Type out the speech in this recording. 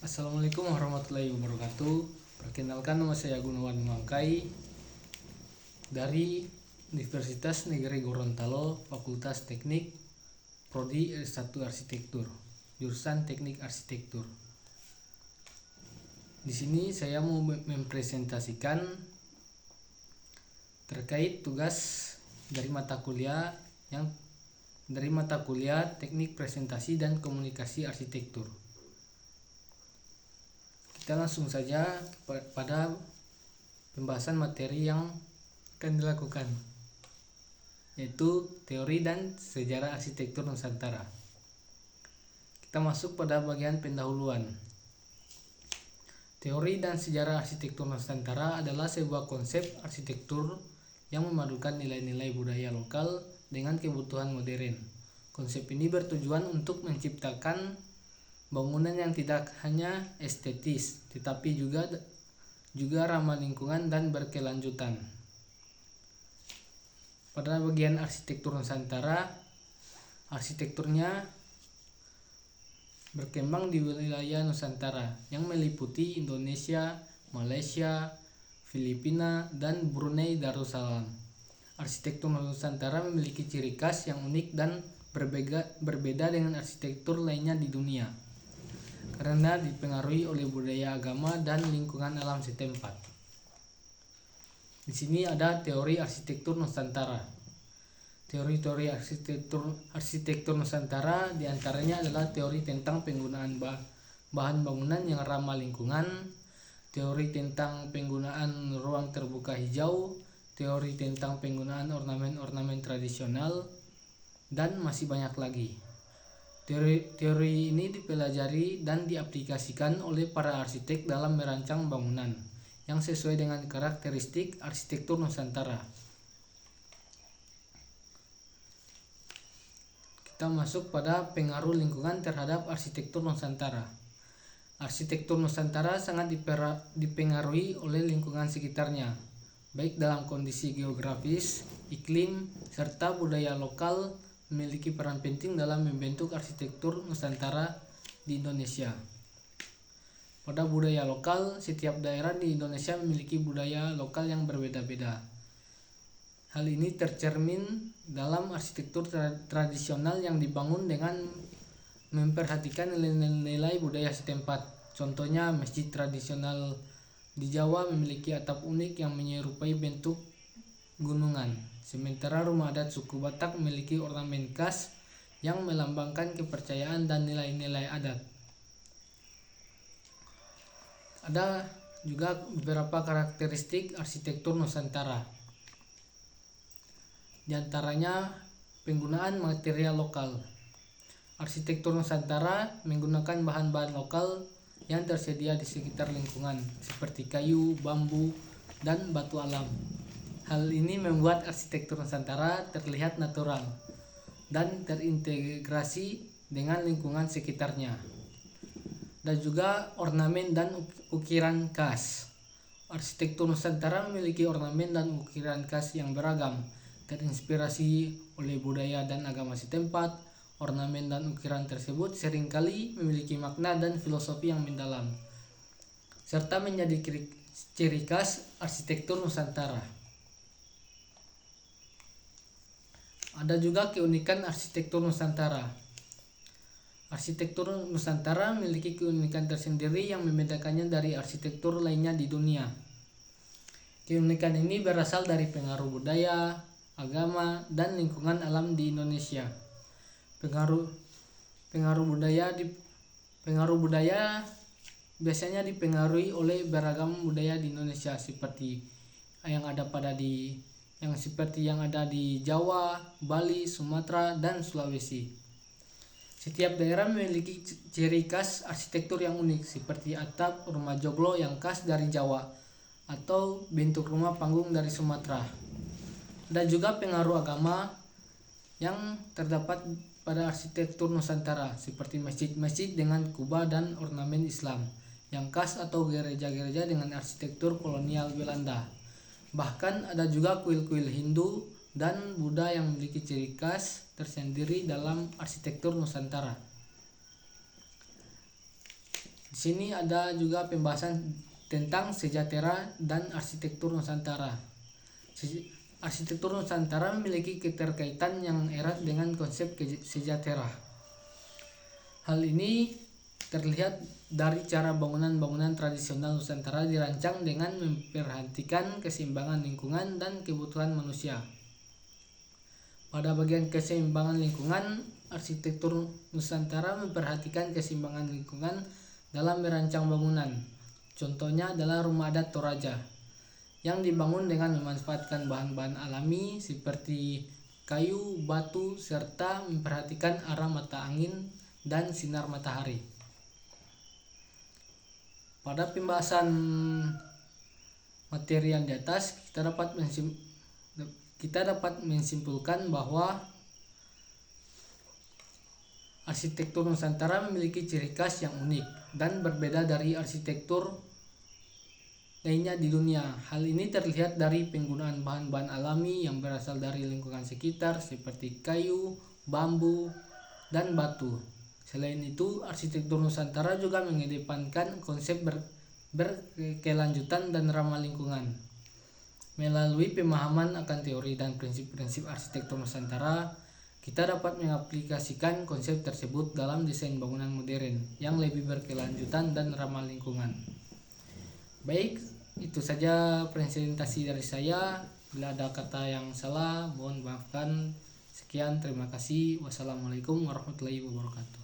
Assalamualaikum warahmatullahi wabarakatuh. Perkenalkan, nama saya Gunawan Mangkai dari Universitas Negeri Gorontalo, Fakultas Teknik, Prodi S1 Arsitektur, jurusan Teknik Arsitektur. Di sini saya mau mempresentasikan terkait tugas dari mata kuliah Teknik Presentasi dan Komunikasi Arsitektur. Kita langsung saja pada pembahasan materi yang akan dilakukan, yaitu teori dan sejarah arsitektur Nusantara. Kita masuk pada bagian pendahuluan. Teori dan sejarah arsitektur Nusantara adalah sebuah konsep arsitektur yang memadukan nilai-nilai budaya lokal dengan kebutuhan modern. Konsep ini bertujuan untuk menciptakan bangunan yang tidak hanya estetis, tetapi juga ramah lingkungan dan berkelanjutan. Pada bagian arsitektur Nusantara, arsitekturnya berkembang di wilayah Nusantara yang meliputi Indonesia, Malaysia, Filipina, dan Brunei Darussalam. Arsitektur Nusantara memiliki ciri khas yang unik dan berbeda dengan arsitektur lainnya di dunia, karena dipengaruhi oleh budaya, agama, dan lingkungan alam setempat. Di sini ada teori arsitektur Nusantara. Teori-teori arsitektur Nusantara diantaranya adalah teori tentang penggunaan bahan bangunan yang ramah lingkungan, teori tentang penggunaan ruang terbuka hijau, teori tentang penggunaan ornamen-ornamen tradisional, dan masih banyak lagi. Teori ini dipelajari dan diaplikasikan oleh para arsitek dalam merancang bangunan yang sesuai dengan karakteristik arsitektur Nusantara. Kita masuk pada pengaruh lingkungan terhadap arsitektur Nusantara. Arsitektur Nusantara sangat dipengaruhi oleh lingkungan sekitarnya, baik dalam kondisi geografis, iklim, serta budaya lokal memiliki peran penting dalam membentuk arsitektur Nusantara di Indonesia. Pada budaya lokal, setiap daerah di Indonesia memiliki budaya lokal yang berbeda-beda. Hal ini tercermin dalam arsitektur tradisional yang dibangun dengan memperhatikan nilai-nilai budaya setempat. Contohnya, masjid tradisional di Jawa memiliki atap unik yang menyerupai bentuk gunungan, sementara rumah adat suku Batak memiliki ornamen khas yang melambangkan kepercayaan dan nilai-nilai adat. Ada juga beberapa karakteristik arsitektur Nusantara. Di antaranya penggunaan material lokal. Arsitektur Nusantara menggunakan bahan-bahan lokal yang tersedia di sekitar lingkungan, seperti kayu, bambu, dan batu alam. Hal ini membuat arsitektur Nusantara terlihat natural dan terintegrasi dengan lingkungan sekitarnya. Dan juga ornamen dan ukiran khas. Arsitektur Nusantara memiliki ornamen dan ukiran khas yang beragam, terinspirasi oleh budaya dan agama setempat. Ornamen dan ukiran tersebut seringkali memiliki makna dan filosofi yang mendalam, serta menjadi ciri khas arsitektur Nusantara. Ada juga keunikan arsitektur Nusantara. Arsitektur Nusantara memiliki keunikan tersendiri yang membedakannya dari arsitektur lainnya di dunia. Keunikan ini berasal dari pengaruh budaya, agama, dan lingkungan alam di Indonesia. Pengaruh budaya biasanya dipengaruhi oleh beragam budaya di Indonesia, seperti yang ada di Jawa, Bali, Sumatera, dan Sulawesi. Setiap daerah memiliki ciri khas arsitektur yang unik, seperti atap rumah joglo yang khas dari Jawa atau bentuk rumah panggung dari Sumatera. Ada juga pengaruh agama yang terdapat pada arsitektur Nusantara, seperti masjid-masjid dengan kubah dan ornamen Islam yang khas atau gereja-gereja dengan arsitektur kolonial Belanda. Bahkan ada juga kuil-kuil Hindu dan Buddha yang memiliki ciri khas tersendiri dalam arsitektur Nusantara. Di Sini ada juga pembahasan tentang sejahtera dan arsitektur Nusantara. Arsitektur Nusantara memiliki keterkaitan yang erat dengan konsep sejahtera. Hal ini terlihat dari cara bangunan-bangunan tradisional Nusantara dirancang dengan memperhatikan keseimbangan lingkungan dan kebutuhan manusia. Pada bagian keseimbangan lingkungan, arsitektur Nusantara memperhatikan keseimbangan lingkungan dalam merancang bangunan. Contohnya adalah rumah adat Toraja yang dibangun dengan memanfaatkan bahan-bahan alami seperti kayu, batu, serta memperhatikan arah mata angin dan sinar matahari. Pada pembahasan materi yang di atas, kita dapat menyimpulkan bahwa arsitektur Nusantara memiliki ciri khas yang unik dan berbeda dari arsitektur lainnya di dunia. Hal ini terlihat dari penggunaan bahan-bahan alami yang berasal dari lingkungan sekitar seperti kayu, bambu, dan batu. Selain itu, arsitektur Nusantara juga mengedepankan konsep berkelanjutan dan ramah lingkungan. Melalui pemahaman akan teori dan prinsip-prinsip arsitektur Nusantara, kita dapat mengaplikasikan konsep tersebut dalam desain bangunan modern yang lebih berkelanjutan dan ramah lingkungan. Baik, itu saja presentasi dari saya. Bila ada kata yang salah, mohon maafkan. Sekian, terima kasih. Wassalamualaikum warahmatullahi wabarakatuh.